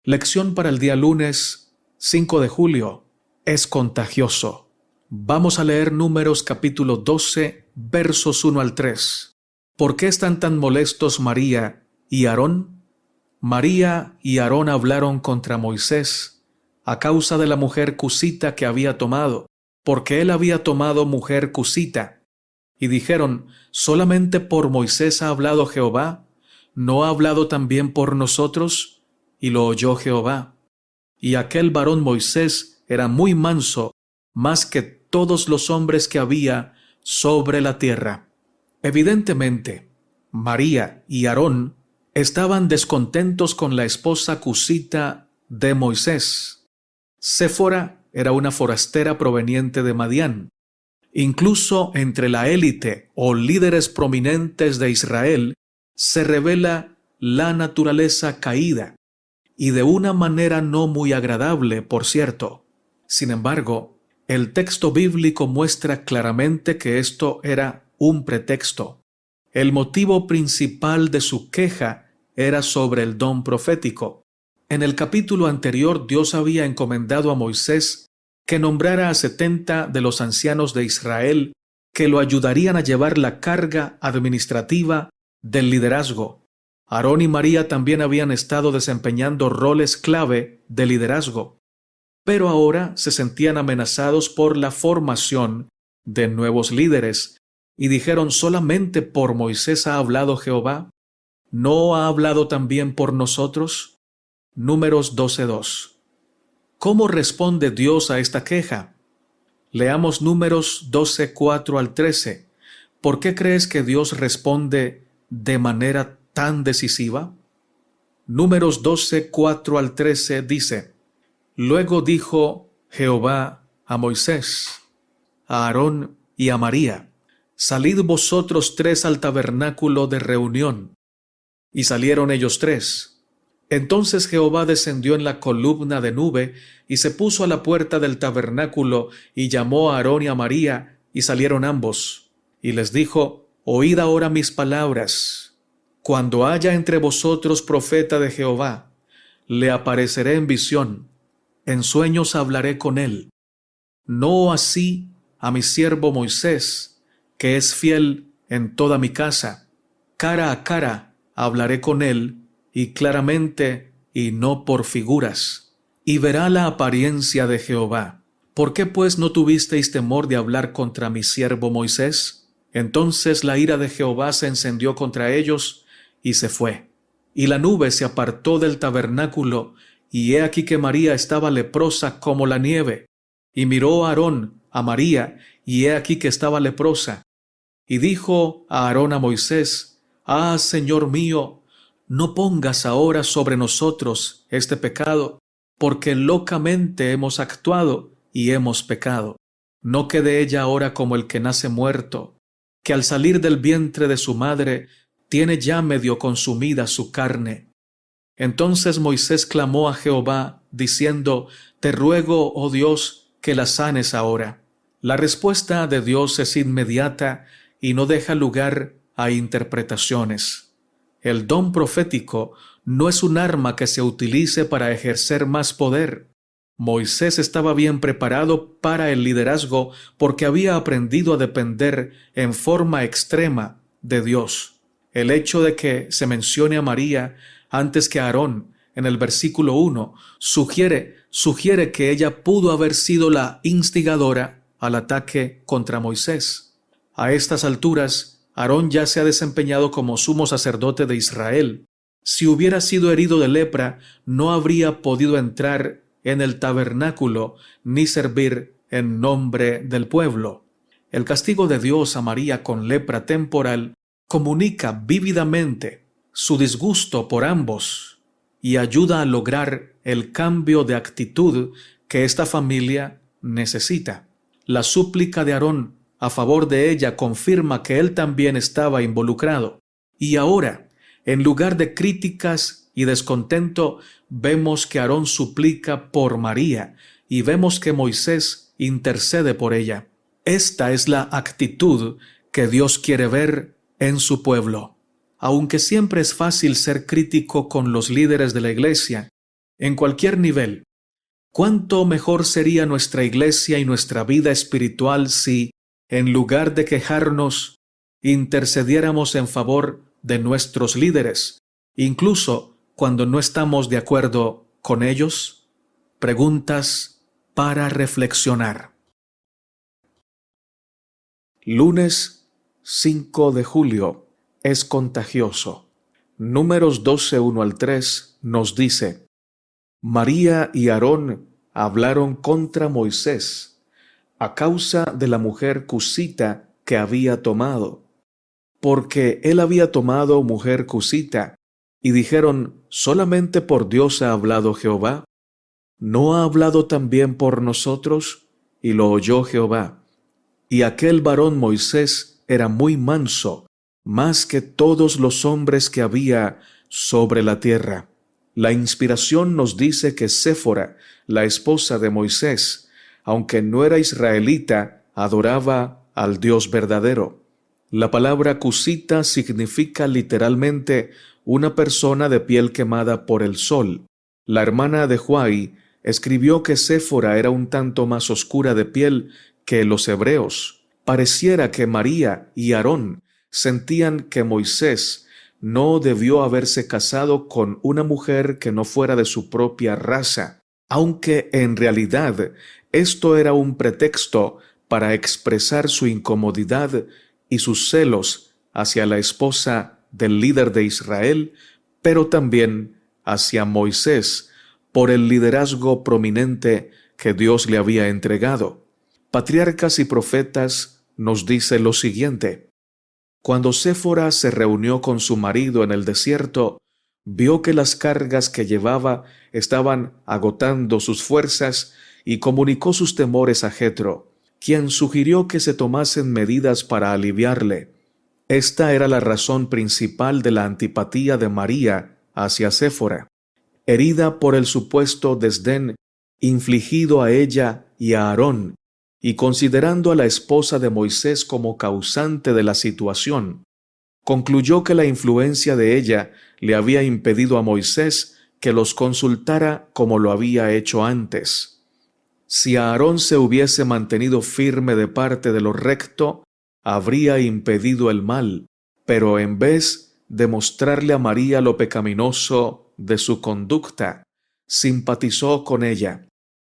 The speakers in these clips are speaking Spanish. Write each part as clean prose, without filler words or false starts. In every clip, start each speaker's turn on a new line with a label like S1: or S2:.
S1: Lección para el día lunes 5 de julio. Es contagioso. Vamos a leer Números capítulo 12, versos 1 al 3. ¿Por qué están tan molestos María y Aarón? María y Aarón hablaron contra Moisés a causa de la mujer cusita que había tomado, porque él había tomado mujer cusita. Y dijeron: ¿solamente por Moisés ha hablado Jehová? ¿No ha hablado también por nosotros? Y lo oyó Jehová. Y aquel varón Moisés era muy manso, más que todos los hombres que había sobre la tierra. Evidentemente, María y Aarón estaban descontentos con la esposa cusita de Moisés. Séfora era una forastera proveniente de Madián. Incluso entre la élite o líderes prominentes de Israel se revela la naturaleza caída, y de una manera no muy agradable, por cierto. Sin embargo, el texto bíblico muestra claramente que esto era un pretexto. El motivo principal de su queja era sobre el don profético. En el capítulo anterior, Dios había encomendado a Moisés que nombrara a 70 de los ancianos de Israel que lo ayudarían a llevar la carga administrativa del liderazgo. Aarón y María también habían estado desempeñando roles clave de liderazgo, pero ahora se sentían amenazados por la formación de nuevos líderes y dijeron: ¿solamente por Moisés ha hablado Jehová? ¿No ha hablado también por nosotros? Números 12:2. ¿Cómo responde Dios a esta queja? Leamos Números 12:4 al 13. ¿Por qué crees que Dios responde de manera tan decisiva? Números 12:4 al 13 dice: Luego dijo Jehová a Moisés, a Aarón y a María: Salid vosotros tres al tabernáculo de reunión. Y salieron ellos tres. Entonces Jehová descendió en la columna de nube y se puso a la puerta del tabernáculo y llamó a Aarón y a María, y salieron ambos. Y les dijo: Oíd ahora mis palabras. Cuando haya entre vosotros profeta de Jehová, le apareceré en visión, en sueños hablaré con él. No así a mi siervo Moisés, que es fiel en toda mi casa. Cara a cara hablaré con él, y claramente, y no por figuras. Y verá la apariencia de Jehová. ¿Por qué pues no tuvisteis temor de hablar contra mi siervo Moisés? Entonces la ira de Jehová se encendió contra ellos, y se fue. Y la nube se apartó del tabernáculo, y he aquí que María estaba leprosa como la nieve. Y miró a Aarón a María, y he aquí que estaba leprosa. Y dijo a Aarón a Moisés: Ah, Señor mío, no pongas ahora sobre nosotros este pecado, porque locamente hemos actuado y hemos pecado. No quede ella ahora como el que nace muerto, que al salir del vientre de su madre tiene ya medio consumida su carne. Entonces Moisés clamó a Jehová, diciendo: Te ruego, oh Dios, que la sanes ahora. La respuesta de Dios es inmediata y no deja lugar a interpretaciones. El don profético no es un arma que se utilice para ejercer más poder. Moisés estaba bien preparado para el liderazgo porque había aprendido a depender en forma extrema de Dios. El hecho de que se mencione a María antes que a Aarón en el versículo 1 sugiere que ella pudo haber sido la instigadora al ataque contra Moisés. A estas alturas, Aarón ya se ha desempeñado como sumo sacerdote de Israel. Si hubiera sido herido de lepra, no habría podido entrar en el tabernáculo ni servir en nombre del pueblo. El castigo de Dios a María con lepra temporal comunica vívidamente su disgusto por ambos y ayuda a lograr el cambio de actitud que esta familia necesita. La súplica de Aarón a favor de ella confirma que él también estaba involucrado. Y ahora, en lugar de críticas y descontento, vemos que Aarón suplica por María y vemos que Moisés intercede por ella. Esta es la actitud que Dios quiere ver en su pueblo. Aunque siempre es fácil ser crítico con los líderes de la iglesia, en cualquier nivel. ¿Cuánto mejor sería nuestra iglesia y nuestra vida espiritual si, en lugar de quejarnos, intercediéramos en favor de nuestros líderes, incluso cuando no estamos de acuerdo con ellos? Preguntas para reflexionar. Lunes 5 de julio. Es contagioso. Números 12, 1 al 3 nos dice: María y Aarón hablaron contra Moisés a causa de la mujer cusita que había tomado, porque él había tomado mujer cusita, y dijeron: ¿solamente por Dios ha hablado Jehová? ¿No ha hablado también por nosotros? Y lo oyó Jehová. Y aquel varón Moisés era muy manso, más que todos los hombres que había sobre la tierra. La inspiración nos dice que Séfora, la esposa de Moisés, aunque no era israelita, adoraba al Dios verdadero. La palabra cusita significa literalmente una persona de piel quemada por el sol. La hermana de Huay escribió que Séfora era un tanto más oscura de piel que los hebreos. Pareciera que María y Aarón sentían que Moisés no debió haberse casado con una mujer que no fuera de su propia raza, aunque en realidad esto era un pretexto para expresar su incomodidad y sus celos hacia la esposa del líder de Israel, pero también hacia Moisés por el liderazgo prominente que Dios le había entregado. Patriarcas y Profetas nos dice lo siguiente: cuando Séfora se reunió con su marido en el desierto, vio que las cargas que llevaba estaban agotando sus fuerzas y comunicó sus temores a Jetro, quien sugirió que se tomasen medidas para aliviarle. Esta era la razón principal de la antipatía de María hacia Séfora. Herida por el supuesto desdén infligido a ella y a Aarón, y considerando a la esposa de Moisés como causante de la situación, concluyó que la influencia de ella le había impedido a Moisés que los consultara como lo había hecho antes. Si Aarón se hubiese mantenido firme de parte de lo recto, habría impedido el mal, pero en vez de mostrarle a María lo pecaminoso de su conducta, simpatizó con ella,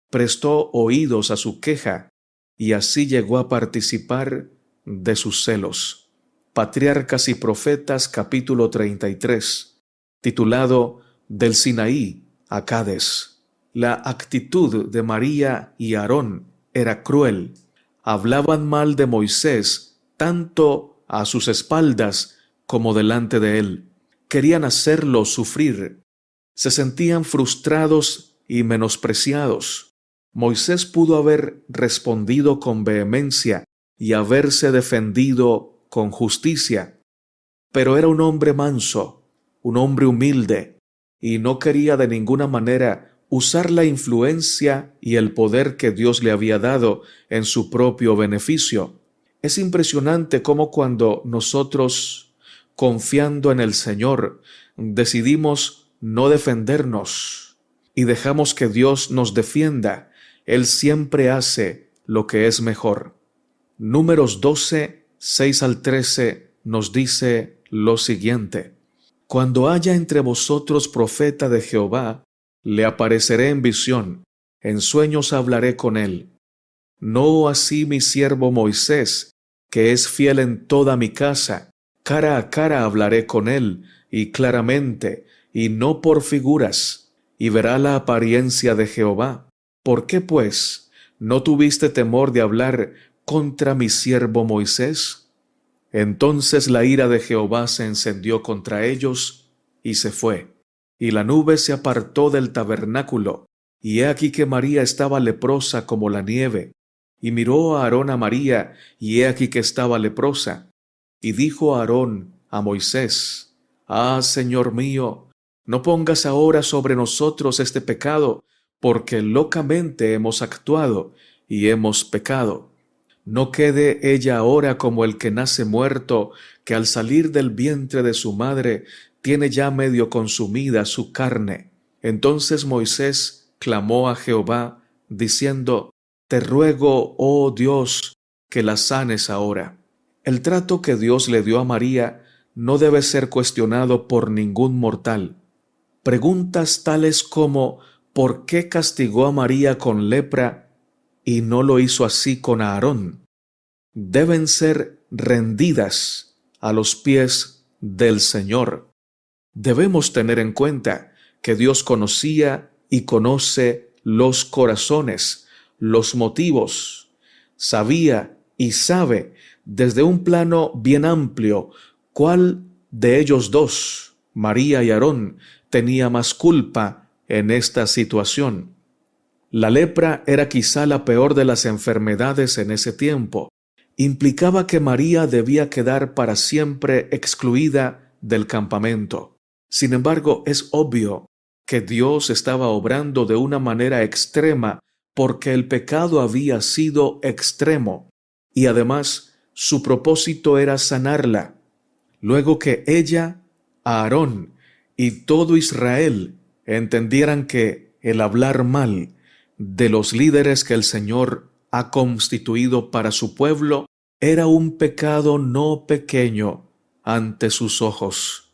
S1: prestó oídos a su queja, y así llegó a participar de sus celos. Patriarcas y Profetas, capítulo 33, titulado Del Sinaí a Cades. La actitud de María y Aarón era cruel. Hablaban mal de Moisés tanto a sus espaldas como delante de él. Querían hacerlo sufrir. Se sentían frustrados y menospreciados. Moisés pudo haber respondido con vehemencia y haberse defendido con justicia, pero era un hombre manso, un hombre humilde, y no quería de ninguna manera usar la influencia y el poder que Dios le había dado en su propio beneficio. Es impresionante cómo cuando nosotros, confiando en el Señor, decidimos no defendernos y dejamos que Dios nos defienda, Él siempre hace lo que es mejor. Números 12, 6 al 13 nos dice lo siguiente: cuando haya entre vosotros profeta de Jehová, le apareceré en visión, en sueños hablaré con él. No así mi siervo Moisés, que es fiel en toda mi casa, cara a cara hablaré con él, y claramente, y no por figuras, y verá la apariencia de Jehová. ¿Por qué, pues, no tuviste temor de hablar contra mi siervo Moisés? Entonces la ira de Jehová se encendió contra ellos y se fue, y la nube se apartó del tabernáculo, y he aquí que María estaba leprosa como la nieve, y miró a Aarón a María, y he aquí que estaba leprosa. Y dijo Aarón a Moisés: Ah, Señor mío, no pongas ahora sobre nosotros este pecado, porque locamente hemos actuado y hemos pecado. No quede ella ahora como el que nace muerto, que al salir del vientre de su madre tiene ya medio consumida su carne. Entonces Moisés clamó a Jehová, diciendo: Te ruego, oh Dios, que la sanes ahora. El trato que Dios le dio a María no debe ser cuestionado por ningún mortal. Preguntas tales como ¿por qué castigó a María con lepra y no lo hizo así con Aarón?, deben ser rendidas a los pies del Señor. Debemos tener en cuenta que Dios conocía y conoce los corazones, los motivos. Sabía y sabe desde un plano bien amplio cuál de ellos dos, María y Aarón, tenía más culpa en esta situación. La lepra era quizá la peor de las enfermedades en ese tiempo. Implicaba que María debía quedar para siempre excluida del campamento. Sin embargo, es obvio que Dios estaba obrando de una manera extrema porque el pecado había sido extremo y además su propósito era sanarla. Luego que ella, Aarón y todo Israel entendieran que el hablar mal de los líderes que el Señor ha constituido para su pueblo era un pecado no pequeño ante sus ojos.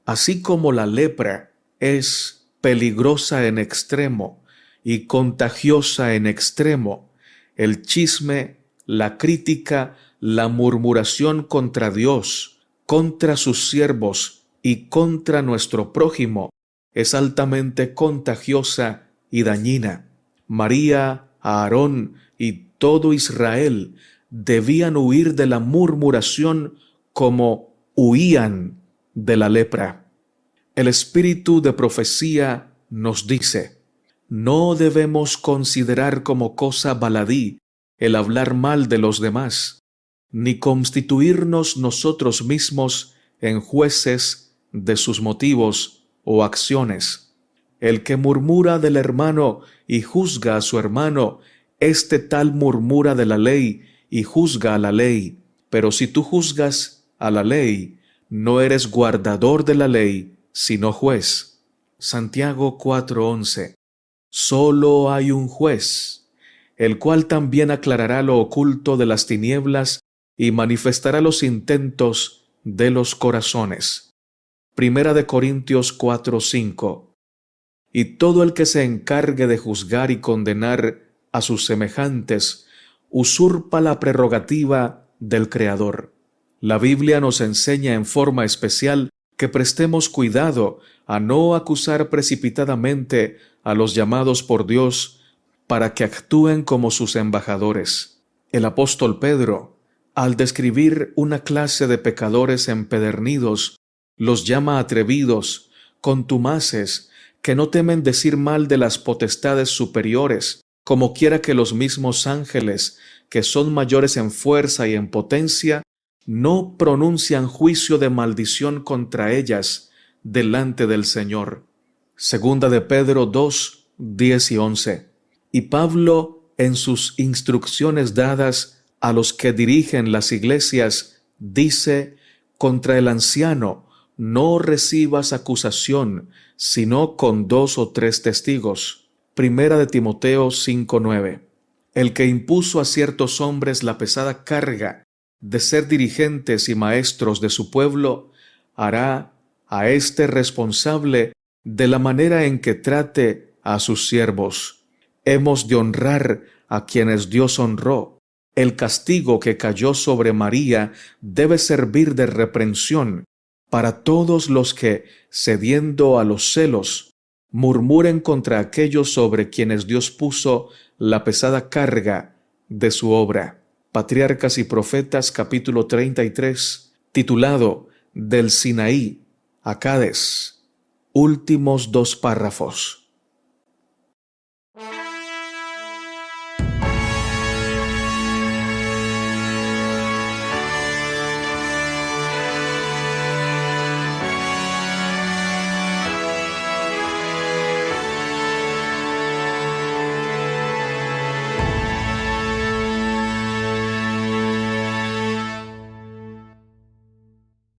S1: Así como la lepra es peligrosa en extremo y contagiosa en extremo, el chisme, la crítica, la murmuración contra Dios, contra sus siervos y contra nuestro prójimo es altamente contagiosa y dañina. María, Aarón y todo Israel debían huir de la murmuración como huían de la lepra. El espíritu de profecía nos dice: no debemos considerar como cosa baladí el hablar mal de los demás, ni constituirnos nosotros mismos en jueces de sus motivos o acciones. El que murmura del hermano y juzga a su hermano, este tal murmura de la ley y juzga a la ley. Pero si tú juzgas a la ley, no eres guardador de la ley, sino juez. Santiago 4:11. Solo hay un juez, el cual también aclarará lo oculto de las tinieblas y manifestará los intentos de los corazones. Primera de Corintios 4:5. Y todo el que se encargue de juzgar y condenar a sus semejantes usurpa la prerrogativa del Creador. La Biblia nos enseña en forma especial que prestemos cuidado a no acusar precipitadamente a los llamados por Dios para que actúen como sus embajadores. El apóstol Pedro, al describir una clase de pecadores empedernidos, los llama atrevidos, contumaces, que no temen decir mal de las potestades superiores, como quiera que los mismos ángeles, que son mayores en fuerza y en potencia, no pronuncian juicio de maldición contra ellas delante del Señor. Segunda de Pedro 2:10 y 11. Y Pablo, en sus instrucciones dadas a los que dirigen las iglesias, dice: contra el anciano no recibas acusación, sino con 2 o 3 testigos. Primera de Timoteo 5:9. El que impuso a ciertos hombres la pesada carga de ser dirigentes y maestros de su pueblo, hará a éste responsable de la manera en que trate a sus siervos. Hemos de honrar a quienes Dios honró. El castigo que cayó sobre María debe servir de reprensión para todos los que, cediendo a los celos, murmuren contra aquellos sobre quienes Dios puso la pesada carga de su obra. Patriarcas y Profetas, capítulo 33, titulado Del Sinaí a Cades. Últimos 2 párrafos.